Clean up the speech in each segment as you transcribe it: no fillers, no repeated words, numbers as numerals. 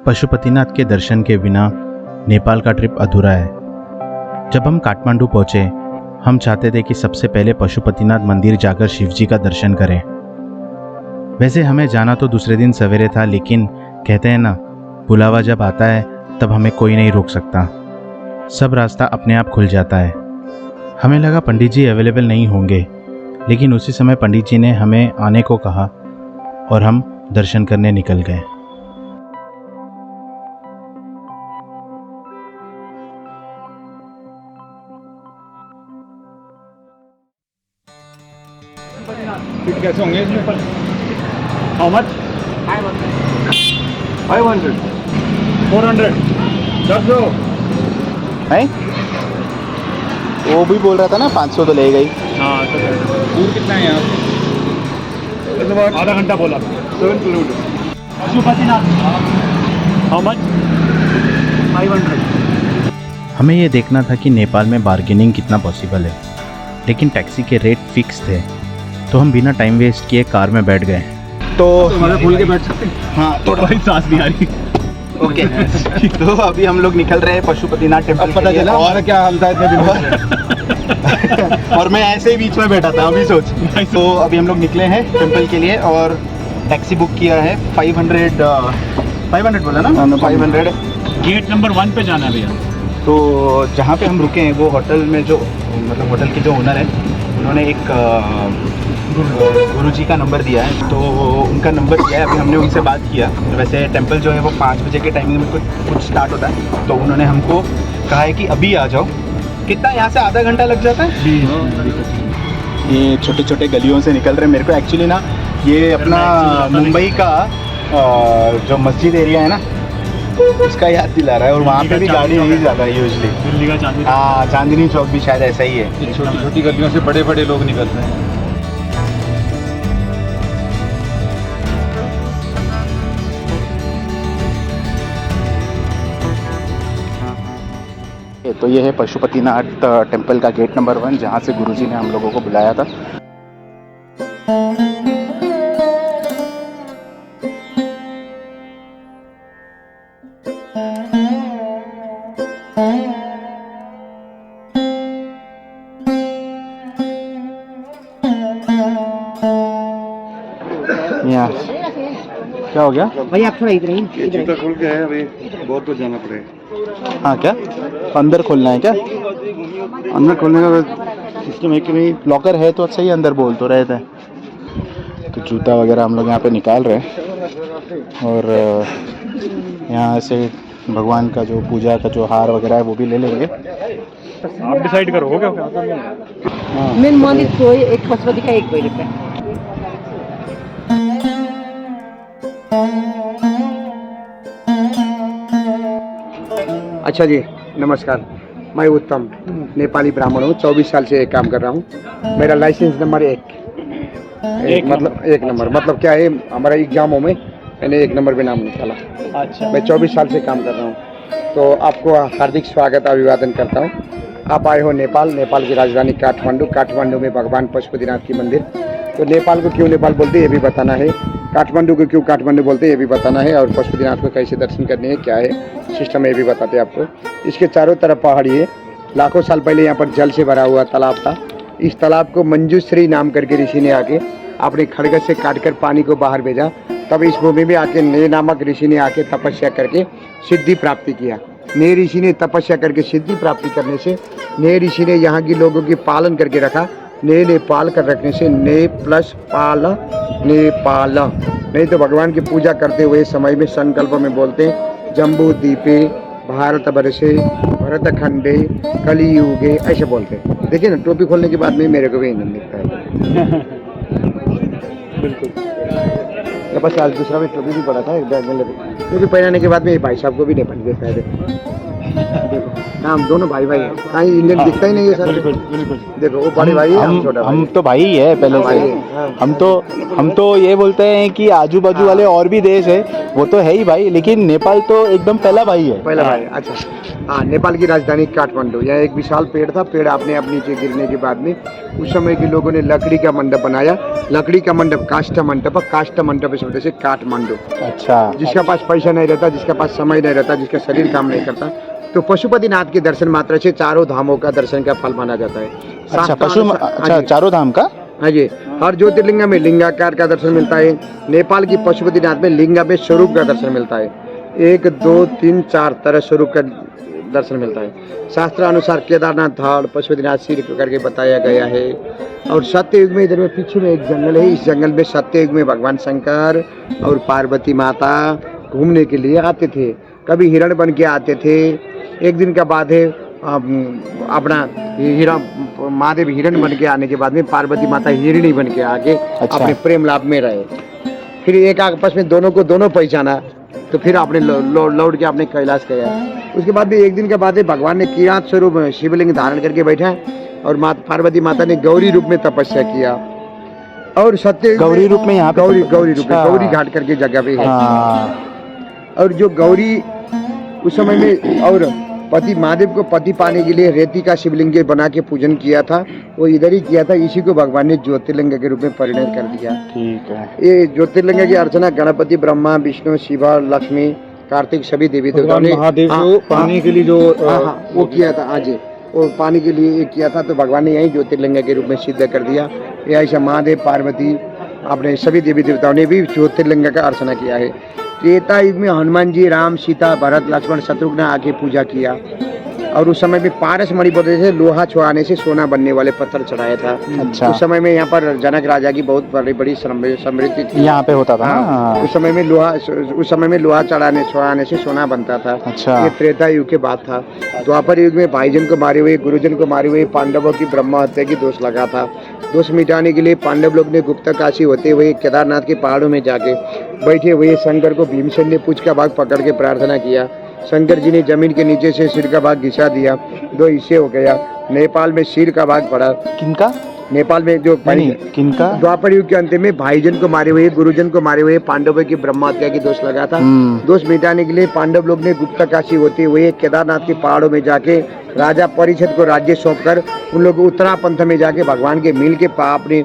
पशुपतिनाथ के दर्शन के बिना नेपाल का ट्रिप अधूरा है। जब हम काठमांडू पहुंचे, हम चाहते थे कि सबसे पहले पशुपतिनाथ मंदिर जाकर शिवजी का दर्शन करें। वैसे हमें जाना तो दूसरे दिन सवेरे था, लेकिन कहते हैं ना, बुलावा जब आता है तब हमें कोई नहीं रोक सकता। सब रास्ता अपने आप खुल जाता है। हमें लगा पंडित जी अवेलेबल नहीं होंगे, लेकिन उसी समय पंडित जी ने हमें आने को कहा और हम दर्शन करने निकल गए। फिट कैसे होंगे इसमें पर? How much? 500 400 10 है? वो भी बोल रहा था ना 500 तो ले गई। हाँ, तो दूर कितना है यहाँ से? आधा घंटा बोला। 7 किलोमीटर। Pashupatinath how much? 500। हमें ये देखना था कि नेपाल में बार्गेनिंग कितना पॉसिबल है, लेकिन टैक्सी के रेट फिक्स थे, तो हम बिना टाइम वेस्ट किए कार में बैठ गए। तो खोल के बैठ सकते हैं? हाँ, थोड़ा ही सांस नहीं आ रही। ओके। तो अभी हम लोग निकल रहे हैं पशुपतिनाथ टेम्पल। पता चला और क्या हाल था इतने दिन। और मैं ऐसे ही बीच में बैठा था, अभी सोच। तो अभी हम लोग निकले हैं टेम्पल के लिए और टैक्सी बुक किया है। 500 बोला ना? 500। गेट नंबर 1 पे जाना है भैया। तो जहाँ पे हम रुके हैं वो होटल में जो मतलब होटल के जो ओनर है, उन्होंने एक गुरुजी का नंबर दिया है, तो उनका नंबर दिया है। अभी हमने उनसे बात किया। वैसे टेंपल जो है वो 5 बजे के टाइमिंग में कुछ स्टार्ट होता है, तो उन्होंने हमको कहा है कि अभी आ जाओ। कितना यहाँ से आधा घंटा लग जाता है? ये छोटे छोटे गलियों से निकल रहे हैं। मेरे को एक्चुअली ना ये अपना मुंबई का जो मस्जिद एरिया है ना, उसका याद दिला रहा है। और वहाँ पे भी गाड़ी नहीं जाता है यूजली। दिल्ली का चांदनी। हाँ, चांदनी चौक भी शायद ऐसा ही है। छोटी छोटी गलियों से बड़े बड़े लोग निकलते हैं। तो ये है पशुपतिनाथ टेम्पल का गेट नंबर 1, जहाँ से गुरुजी ने हम लोगों को बुलाया था। क्या हो गया भाई? आप थोड़ा इधर ही। जूता खोल के है अभी, बहुत दूर जाना पड़ेगा। हाँ, क्या अंदर खोलना है? क्या अंदर खोलने का सिस्टम है कि नहीं? लॉकर है तो सही, अंदर बोल तो रहे थे। तो जूता वगैरह हम लोग यहाँ पे निकाल रहे हैं और यहाँ से भगवान का जो पूजा का जो हार वगैरह है वो भी ले लेंगे। आप डिसाइड करो क्या? हाँ, मेन मंदिर तो एक पशुपति का, एक भैरव का। अच्छा जी, नमस्कार। मैं उत्तम नेपाली ब्राह्मण हूँ। 24 साल से ये काम कर रहा हूँ। मेरा लाइसेंस नंबर एक नंबर मतलब क्या है, हमारा एग्जामों में मैंने 1 नंबर पे नाम निकाला। अच्छा। मैं 24 साल से काम कर रहा हूँ। तो आपको हार्दिक स्वागत अभिवादन करता हूँ। आप आए हो नेपाल की राजधानी काठमांडू में भगवान पशुपतिनाथ की मंदिर। तो नेपाल को क्यों नेपाल बोलते हैं ये भी बताना है, काठमांडू को क्यों काठमांडू बोलते हैं ये भी बताना है, और पशुपतिनाथ को कैसे दर्शन करने हैं, क्या है सिस्टम है ये भी बताते हैं आपको। इसके चारों तरफ पहाड़ी है। लाखों साल पहले यहाँ पर जल से भरा हुआ तालाब था। इस तालाब को मंजूश्री नाम करके ऋषि ने आके अपने खड़ग से काटकर पानी को बाहर भेजा। तब इस भूमि में आके नए नामक ऋषि ने आके तपस्या करके सिद्धि प्राप्ति किया। नए ऋषि ने तपस्या करके सिद्धि प्राप्ति करने से नए ऋषि ने यहाँ के लोगों की पालन करके रखा। ने पाल कर रखने से ने प्लस पाल नेपाल। नहीं तो भगवान की पूजा करते हुए समय में संकल्प में बोलते हैं जम्बू द्वीपे भारत वर्षे भरत खंडे कलियुगे, ऐसे बोलते हैं। देखिए ना, टोपी खोलने के बाद में मेरे को भी इंजन दिखता है। बिल्कुल। बस आज दूसरा में टोपी भी पड़ा था एक बैग में लगे, क्योंकि पहनाने के बाद में भाई साहब को भी नहीं पहन देता है। हम दोनों भाई भाई हैं, कहीं इंडियन दिखता ही नहीं है सर। बिल्कुल बिल्कुल। देखो वो बड़े भाई है, हम छोटा भाई हम है। तो भाई ही है पहले भाई से। है, हाँ। हम तो ये बोलते हैं कि आजू बाजू वाले और भी देश है, वो तो है ही भाई, लेकिन नेपाल तो एकदम पहला भाई है। पहला भाई, अच्छा। हाँ, नेपाल की राजधानी काठमांडू। यहाँ एक विशाल पेड़ था, पेड़ अपने आप नीचे गिरने के बाद में उस समय के लोगों ने लकड़ी का मंडप बनाया। लकड़ी का मंडप काष्ठ मंडप शब्द से काठमांडू। अच्छा जिसका पास पैसा नहीं रहता, जिसका पास समय नहीं रहता, जिसका शरीर काम नहीं करता, तो पशुपतिनाथ के दर्शन मात्र से चारों धामों का दर्शन का फल माना जाता है। अच्छा शास्त्रानुसार- हाँ जी। चारों धाम का। हाँ जी, हर ज्योतिर्लिंग में लिंगाकार का दर्शन मिलता है। नेपाल की पशुपतिनाथ में लिंगा में स्वरूप का दर्शन मिलता है। 1 2 3 4 तरह स्वरूप का दर्शन मिलता है। शास्त्र अनुसार केदारनाथ धाड़ पशुपतिनाथ सिर करके बताया गया है। और सत्ययुग में इधर में पीछे में एक जंगल है, इस जंगल में सत्ययुग में भगवान शंकर और पार्वती माता घूमने के लिए आते थे। कभी हिरण बन के आते थे। एक दिन का बाद है अपना महादेव हिरण बन के आने के बाद में पार्वती माता हिरणी बन के आके अपने प्रेम लाभ में रहे। फिर एक आपस में दोनों पहचाना, तो फिर आपने लौट के आपने कैलाश गया। उसके बाद भी एक दिन के बाद भगवान ने किरात स्वरूप शिवलिंग धारण करके बैठा और पार्वती माता ने गौरी रूप में तपस्या किया। और सत्य गौरी रूप में यहाँ पे गौरी रूप में गौरी घाट करके जगह पे है। और जो गौरी उस समय में और पति महादेव को पति पाने के लिए रेती का शिवलिंग बना के पूजन किया था, वो इधर ही किया था। इसी को भगवान ने ज्योतिर्लिंग के रूप में परिणत कर दिया। ठीक है। ये ज्योतिर्लिंग की अर्चना गणपति, ब्रह्मा, विष्णु, शिवा, लक्ष्मी, कार्तिक सभी देवी देवताओं ने महादेव को पानी के लिए जो वो किया था। आज वो पानी के लिए ये किया था, तो भगवान ने यही ज्योतिर्लिंग के रूप में सिद्ध कर दिया। ये ऐसा महादेव, पार्वती, अपने सभी देवी देवताओं ने भी ज्योतिर्लिंग का अर्चना किया है। त्रेता युग में हनुमान जी, राम, सीता, भरत, लक्ष्मण, शत्रुघ्न आके पूजा किया। और उस समय में पारस मणि बोलते थे, लोहा छुआने से सोना बनने वाले पत्थर चढ़ाया था। अच्छा। उस समय में यहाँ पर जनक राजा की बहुत बड़ी समृद्धि थी। यहाँ पे होता था। हाँ। उस समय में लोहा छुआने से सोना बनता था। अच्छा। ये त्रेता युग के बाद था। द्वापर युग में भाईजन को मारे हुए, गुरुजन को मारे हुए पांडवों की ब्रह्म हत्या की दोष लगा था। दोष मिटाने के लिए पांडव लोग ने गुप्त काशी होते हुए केदारनाथ के पहाड़ों में जाके बैठे हुए शंकर को भीमसेन ने पूछ का भाग पकड़ के प्रार्थना किया। शंकर जी ने जमीन के नीचे से सिर का भाग घिसा दिया, 2 हिस्से हो गया। नेपाल में सिर का भाग पड़ा। किनका? नेपाल में जो किनका? द्वापर युग के अंत में भाईजन को मारे हुए, गुरुजन को मारे हुए पांडवों की ब्रह्म हत्या की दोष लगा था। दोष मिटाने के लिए पांडव लोग ने गुप्त काशी होते हुए केदारनाथ के पहाड़ों में जाके राजा परिषद को राज्य सौंपकर उन लोग उत्तरा पंथ में जाके भगवान के मिल के पाप ने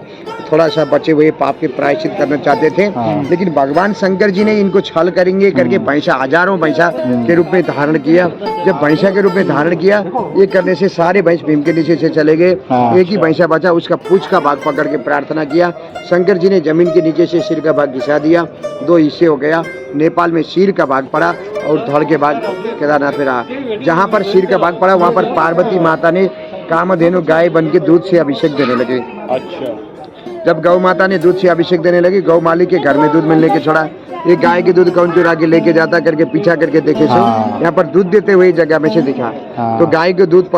थोड़ा सा बचे हुए पाप के प्रायश्चित करना चाहते थे। लेकिन भगवान शंकर जी ने इनको छल करेंगे करके भैंसा, हजारों भैंसा के रूप में धारण किया। जब भैंसा के रूप में धारण किया, ये करने से सारे भैंस भीम के नीचे से चले गए। एक ही भैंसा बचा, उसका पूंछ का भाग पकड़ के प्रार्थना किया। शंकर जी ने जमीन के नीचे से सिर का भाग घिसा दिया, 2 हिस्से हो गया। नेपाल में सिर का भाग पड़ा और धड़ के भाग केदारनाथ में रहा। जहाँ पर सिर का भाग पड़ा वहाँ पर पार्वती माता ने कामधेनु गाय बन के दूध से अभिषेक देने लगे। अच्छा। जब गौ माता ने दूध से अभिषेक देने लगी, गौ मालिक के घर में दूध मिलने के छोड़ा। ये गाय के दूध कौन चुरा के लेके जाता करके पीछा करके देखे सो यहाँ पर दूध देते हुए जगह में से दिखा। तो गाय के दूध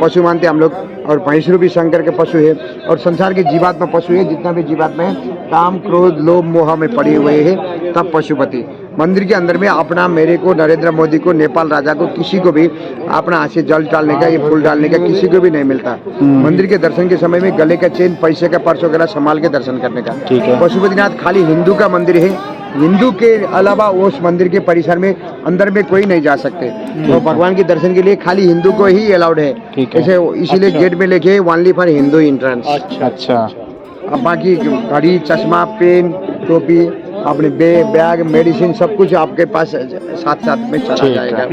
पशु मानते हम लोग, और भैंसरू भी शंकर के पशु है। और संसार के जीवात्मा पशु है, जितना भी जीवात्मा है काम, क्रोध, लोभ, मोह में पड़े हुए है, तब पशुपति। मंदिर के अंदर में अपना, मेरे को, नरेंद्र मोदी को, नेपाल राजा को, किसी को भी अपना हाथ से जल डालने का, ये फूल डालने का किसी को भी नहीं मिलता। मंदिर के दर्शन के समय में गले का चेन, पैसे का पर्स वगैरह संभाल के दर्शन करने का। पशुपतिनाथ खाली हिंदू का मंदिर है, हिंदू के अलावा उस मंदिर के परिसर में अंदर में कोई नहीं जा सकते। तो भगवान के दर्शन के लिए खाली हिंदू को ही अलाउड है। ऐसे इसीलिए गेट में लिखे ओनली फॉर हिंदू एंट्रेंस। अच्छा। अब बाकी घड़ी, चश्मा, पेन, टोपी, अपने बैग, मेडिसिन सब कुछ आपके पास साथ साथ में चला जाएगा।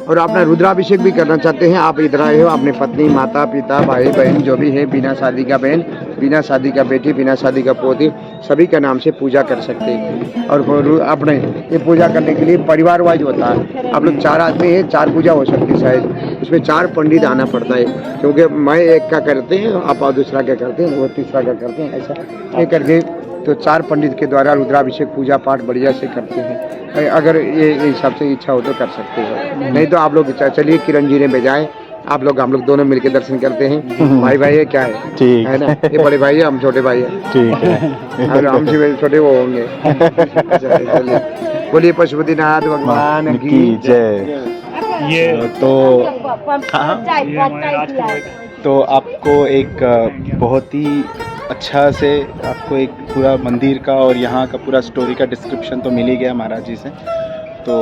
और अपना रुद्राभिषेक भी करना चाहते हैं, आप इधर आए हो, अपने पत्नी, माता, पिता, भाई बहन जो भी है, बिना शादी का बहन, बिना शादी का बेटी, बिना शादी का पोती, सभी का नाम से पूजा कर सकते हैं। और अपने ये पूजा करने के लिए परिवार वाइज होता है। आप लोग 4 आदमी हैं, 4 पूजा हो सकती है शायद। उसमें 4 पंडित आना पड़ता है, क्योंकि मैं एक का करते हैं, आप दूसरा का करते हैं, वो तीसरा का करते हैं, ऐसा ये करके तो 4 पंडित के द्वारा रुद्राभिषेक पूजा पाठ बढ़िया से करते हैं। अगर ये हिसाब से इच्छा हो तो कर सकते हो, नहीं तो आप लोग चलिए किरण जी ने भेजाए, आप लोग हम लोग दोनों मिलके दर्शन करते हैं। भाई भाई है, क्या है ना, ये बड़े भाई है, हम छोटे भाई है। ठीक है। हमसे छोटे वो होंगे। बोलिए पशुपतिनाथ भगवान की जय। ये तो ये हमारे राजकुमार तो आपको एक बहुत ही अच्छा से आपको एक पूरा मंदिर का और यहाँ का पूरा स्टोरी का डिस्क्रिप्शन तो मिल ही गया महाराज जी से। तो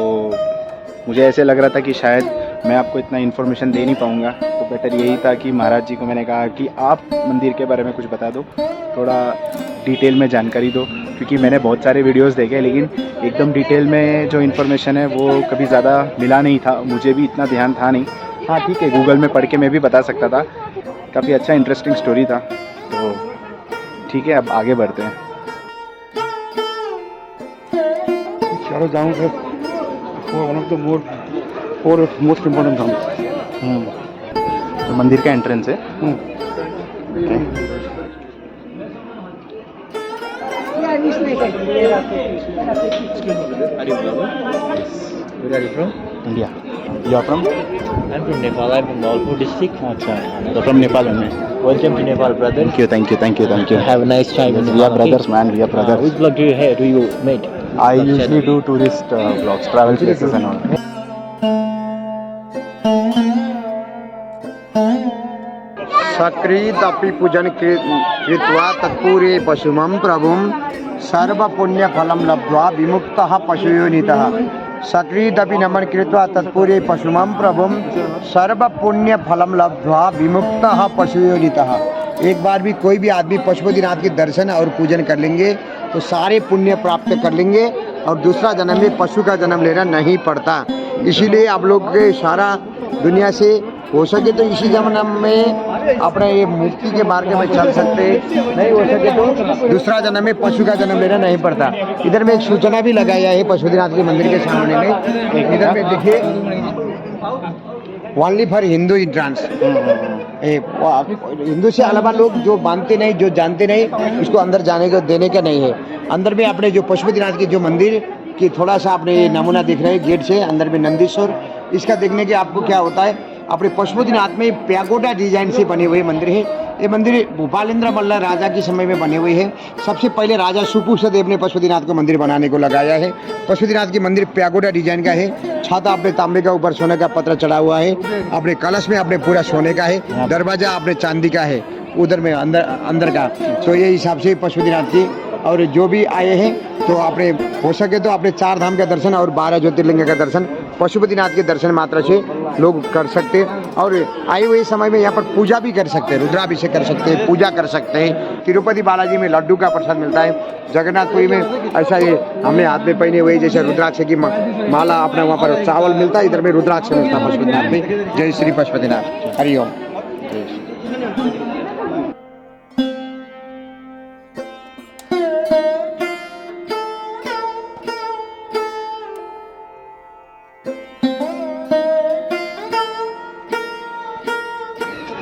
मुझे ऐसे लग रहा था कि शायद मैं आपको इतना इन्फॉर्मेशन दे नहीं पाऊँगा, तो बेटर यही था कि महाराज जी को मैंने कहा कि आप मंदिर के बारे में कुछ बता दो, थोड़ा डिटेल में जानकारी दो, क्योंकि मैंने बहुत सारे वीडियोस देखे लेकिन एकदम डिटेल में जो इन्फॉर्मेशन है वो कभी ज़्यादा मिला नहीं था, मुझे भी इतना ध्यान था नहीं। हाँ ठीक है, गूगल में पढ़ के मैं भी बता सकता था, काफ़ी अच्छा इंटरेस्टिंग स्टोरी था। तो ठीक है, अब आगे बढ़ते हैं। चारों धाम से one of the most important धाम। तो मंदिर का एंट्रेंस है। India. You are from? I'm from Nepal. I'm from Nalpur district. अच्छा, तो फ्रॉम नेपाल में। Welcome to Nepal, brother. Thank you thank you thank you thank you. Have a nice time in we Nepal. Are brothers man, we are Which brothers. vlog do you make? I usually do tourist blogs, travel places and all. सकृत अपि पूजन कृत्वा तत्पूरे पशुमं प्रभुं सर्व पुण्य फलम लब्ध्वा विमुक्तः पशुयोनितः। सकृत अपि नमन कृत्वा तत्पूरे पशुमं प्रभुं सर्व पुण्य फलम लब्ध्वा विमुक्तः पशुयोनितः। एक बार भी कोई भी आदमी पशुपतिनाथ के दर्शन और पूजन कर लेंगे तो सारे पुण्य प्राप्त कर लेंगे और दूसरा जन्म में पशु का जन्म लेना नहीं पड़ता। इसीलिए आप लोग के सारा दुनिया से हो सके तो इसी जन्म में अपने ये मुक्ति के मार्ग में चल सकते, नहीं हो सके तो दूसरा जन्म में पशु का जन्म लेना नहीं पड़ता। इधर में एक सूचना भी लगाया है पशुपतिनाथ के मंदिर के सामने में, इधर में देखिए only for Hindu entrance. Hindu से अलावा लोग जो मानते नहीं, जो जानते नहीं, उसको अंदर जाने को देने का नहीं है। अंदर में अपने जो पशुपतिनाथ के जो मंदिर की थोड़ा सा आपने ये नमूना देख रहे हैं गेट से, अंदर में नंदीश्वर, इसका देखने के आपको क्या होता है, अपने पशुपतिनाथ में पैगोडा डिजाइन से बने हुए मंदिर है। ये मंदिर भोपालेंद्र मल्ल राजा के समय में बने हुए हैं। सबसे पहले राजा सुपुष्पदेव ने पशुपतिनाथ को मंदिर बनाने को लगाया है। पशुपतिनाथ की मंदिर पैगोडा डिजाइन का है। छाता अपने तांबे का, ऊपर सोने का पत्र चढ़ा हुआ है। अपने कलश में अपने पूरा सोने का है। दरवाजा अपने चांदी का है, उधर में अंदर का। तो ये हिसाब से पशुपतिनाथ की, और जो भी आए हैं तो आपने हो सके तो अपने 4 धाम का दर्शन और 12 ज्योतिर्लिंग का दर्शन पशुपतिनाथ के दर्शन मात्र से लोग कर सकते हैं। और आए हुए समय में यहाँ पर पूजा भी कर सकते हैं, रुद्राभिषेक कर सकते हैं, पूजा कर सकते हैं। तिरुपति बालाजी में लड्डू का प्रसाद मिलता है। जगन्नाथपुरी में ऐसा ये हमने हाथ में पहने हुए जैसे रुद्राक्ष की माला, अपना वहाँ पर चावल मिलता है, इधर में रुद्राक्ष मिलता है पशुपतिनाथ में। जय श्री पशुपतिनाथ, हरिओम।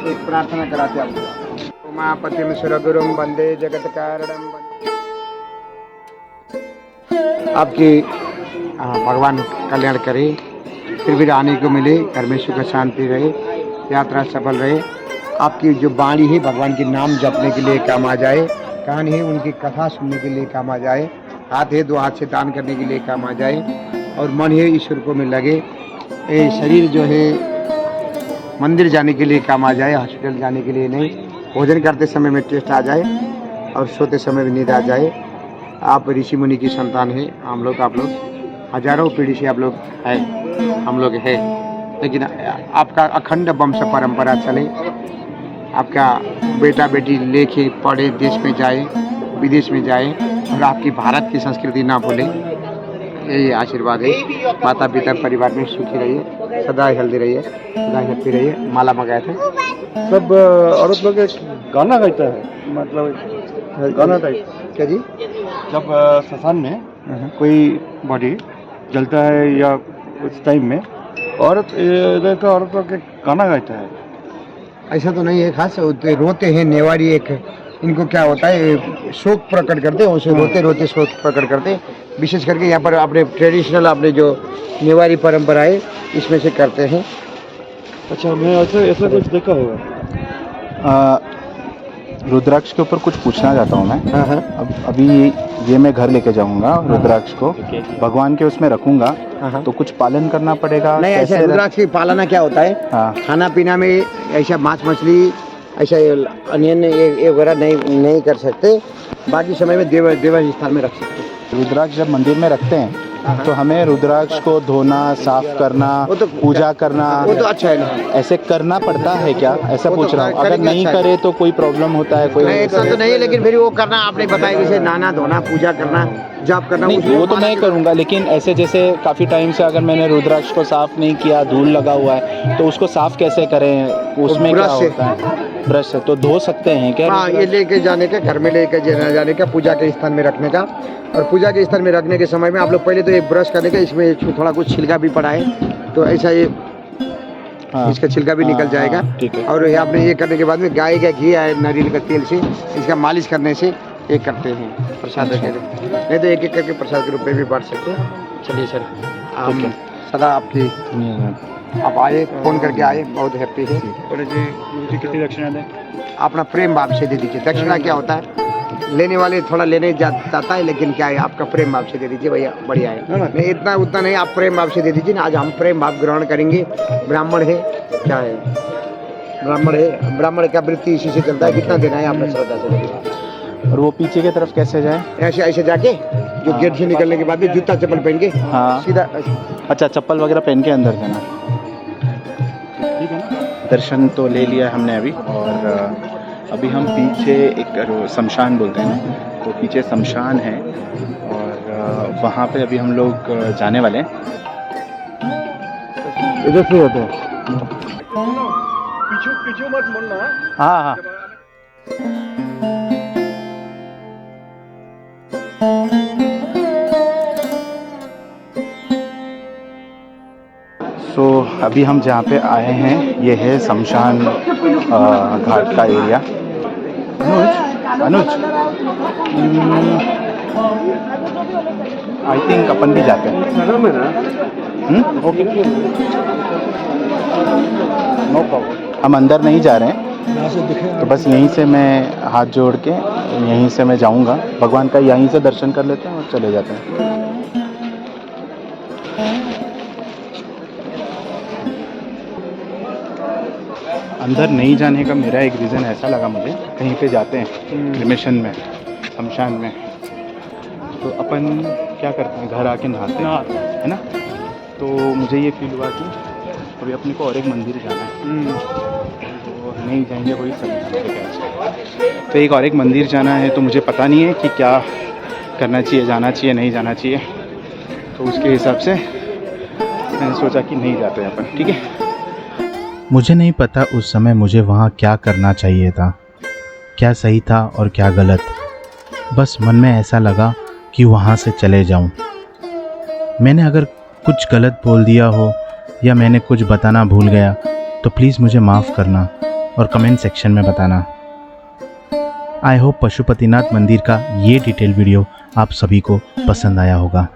एक प्रार्थना कराते आपको। उमापतिम सुरगुरुम वंदे जगत कारणम। आपकी भगवान कल्याण करे, फिर भी आने को मिले, घर में सुख शांति रहे, यात्रा सफल रहे। आपकी जो वाणी है भगवान के नाम जपने के लिए काम आ जाए, कान है उनकी कथा सुनने के लिए काम आ जाए, हाथ है 2 हाथ से दान करने के लिए काम आ जाए, और मन है ईश्वर को में लगे। ये शरीर जो है मंदिर जाने के लिए काम आ जाए, हॉस्पिटल जाने के लिए नहीं। भोजन करते समय में टेस्ट आ जाए और सोते समय में नींद आ जाए। आप ऋषि मुनि की संतान है, हम लोग, आप लोग हजारों पीढ़ी से आप लोग है, हम लोग है, लेकिन आपका अखंड वंश परंपरा चले। आपका बेटा बेटी लेके पढ़े, देश में जाए, विदेश में जाए, और आपकी भारत की संस्कृति ना भूले, यही आशीर्वाद है। माता पिता परिवार में सुखी रहिए, सदा हेल्दी रहिए, सदा हैप्पी रहिए। माला मंगाए थे सब औरत लोग एक गाना गाता है, मतलब गाना टाइप। क्या जी? जब श्मशान में कोई बॉडी जलता है या उस टाइम में औरत इधर का औरत लोग एक गाना गाता है। ऐसा तो नहीं है खास, रोते हैं नेवारी एक, इनको क्या होता है शोक प्रकट करते हैं, उसे रोते रोते शोक प्रकट करते हैं। विशेष करके यहाँ पर अपने ट्रेडिशनल अपने जो नेवारी परंपरा है इसमें से करते हैं। अच्छा, मैं ऐसा कुछ देखा होगा। रुद्राक्ष के ऊपर कुछ पूछना चाहता हूँ मैं। हाँ हाँ अब अभी ये मैं घर लेके जाऊंगा रुद्राक्ष को, Okay. भगवान के उसमें रखूंगा, हाँ। तो कुछ पालन करना पड़ेगा? नहीं, ऐसे कैसे रुद्राक्ष की पालना क्या होता है, हाँ खाना पीना में ऐसा मांस मछली ऐसा अनियन ये वगैरह नहीं कर सकते। बाकी समय में देव स्थान में रख सकते हैं। रुद्राक्ष जब मंदिर में रखते हैं हाँ। तो हमें रुद्राक्ष को धोना, साफ करना, वो तो पूजा करना, वो तो अच्छा है ना। ऐसे करना पड़ता है क्या? ऐसा वो तो पूछ रहा हूँ। अगर करेंगे, नहीं अच्छा है। करे तो कोई प्रॉब्लम होता है? कोई नहीं ऐसा तो नहीं है, लेकिन फिर वो करना आपने बताया जैसे नहाना धोना, पूजा करना, जाप करना, नहीं, उसमें वो तो मैं करूंगा, लेकिन ऐसे जैसे काफ़ी टाइम से अगर मैंने रुद्राक्ष को साफ नहीं किया, धूल लगा हुआ है, तो उसको साफ कैसे करें? उसमें क्या ब्रश से। होता है? ब्रश से तो धो सकते हैं क्या? हाँ, ये लेके जाने का, घर में लेके जाने का, पूजा के स्थान में रखने का। और पूजा के स्थान में रखने के समय में आप लोग पहले तो एक ब्रश करने का, इसमें थोड़ा कुछ छिलका भी पड़ा है, तो ऐसा ये हाँ, इसका छिलका भी हाँ, निकल जाएगा। हाँ, ठीक है। और ये आपने ये करने के बाद में गाय का घी या नारियल का तेल से इसका मालिश करने से ये करते हैं प्रसाद के रूप। नहीं तो एक एक करके प्रसाद के रूप में भी बांट सकते हैं। चलिए सर, हम ठीक है। सदा आपकी, आप आए, फोन करके आए, बहुत हैप्पी है। जी कितनी दक्षिणा दें? अपना प्रेम भाव से दे दीजिए। दक्षिणा क्या होता है, लेने वाले थोड़ा लेने जाता है, लेकिन क्या है, आपका प्रेम भाव से दे दीजिए भैया, बढ़िया है। नहीं इतना उतना नहीं, आप प्रेम भाव से दे दीजिए ना। आज हम प्रेम भाव ग्रहण करेंगे। ब्राह्मण है, क्या है, ब्राह्मण है, ब्राह्मण का वृत्ति इसी से चलता है। कितना देना है आपने श्रद्धा से दीजिए। और वो पीछे की तरफ कैसे जाए? ऐसे ऐसे जाके जो गेट से निकलने के बाद में जूता चप्पल पहन के हाँ। सीधा अच्छा, चप्पल वगैरह पहन के अंदर जाना। ठीक है ना। दर्शन तो ले लिया हमने अभी, और अभी हम पीछे एक शमशान बोलते हैं ना, तो पीछे शमशान है, और वहाँ पे अभी हम लोग जाने वाले हैं। इधर से होते हैं। पीछू मत मुड़ना। हाँ हाँ। सो अभी हम जहाँ पे आए हैं ये है शमशान घाट का एरिया। अनुज आई थिंक अपन भी जाते हैं। Okay, no problem. हम अंदर नहीं जा रहे हैं, तो बस यहीं से मैं हाथ जोड़ के यहीं से मैं जाऊंगा, भगवान का यहीं से दर्शन कर लेते हैं और चले जाते हैं। अंदर नहीं जाने का मेरा एक रीज़न ऐसा लगा मुझे, कहीं पे जाते हैं क्रिमेशन में, शमशान में, तो अपन क्या करते हैं, घर आके नहाते हैं, है ना। तो मुझे ये फील हुआ कि अभी अपने को और एक मंदिर जाना है, तो नहीं जाएंगे वही सही था मेरे ख्याल से। तो एक और एक मंदिर जाना है, तो मुझे पता नहीं है कि क्या करना चाहिए, जाना चाहिए नहीं जाना चाहिए, तो उसके हिसाब से मैंने सोचा कि नहीं जाते अपन। ठीक है। मुझे नहीं पता उस समय मुझे वहाँ क्या करना चाहिए था, क्या सही था और क्या गलत। बस मन में ऐसा लगा कि वहाँ से चले जाऊँ। मैंने अगर कुछ गलत बोल दिया हो या मैंने कुछ बताना भूल गया तो प्लीज़ मुझे माफ़ करना और कमेंट सेक्शन में बताना। आई होप पशुपतिनाथ मंदिर का ये डिटेल वीडियो आप सभी को पसंद आया होगा।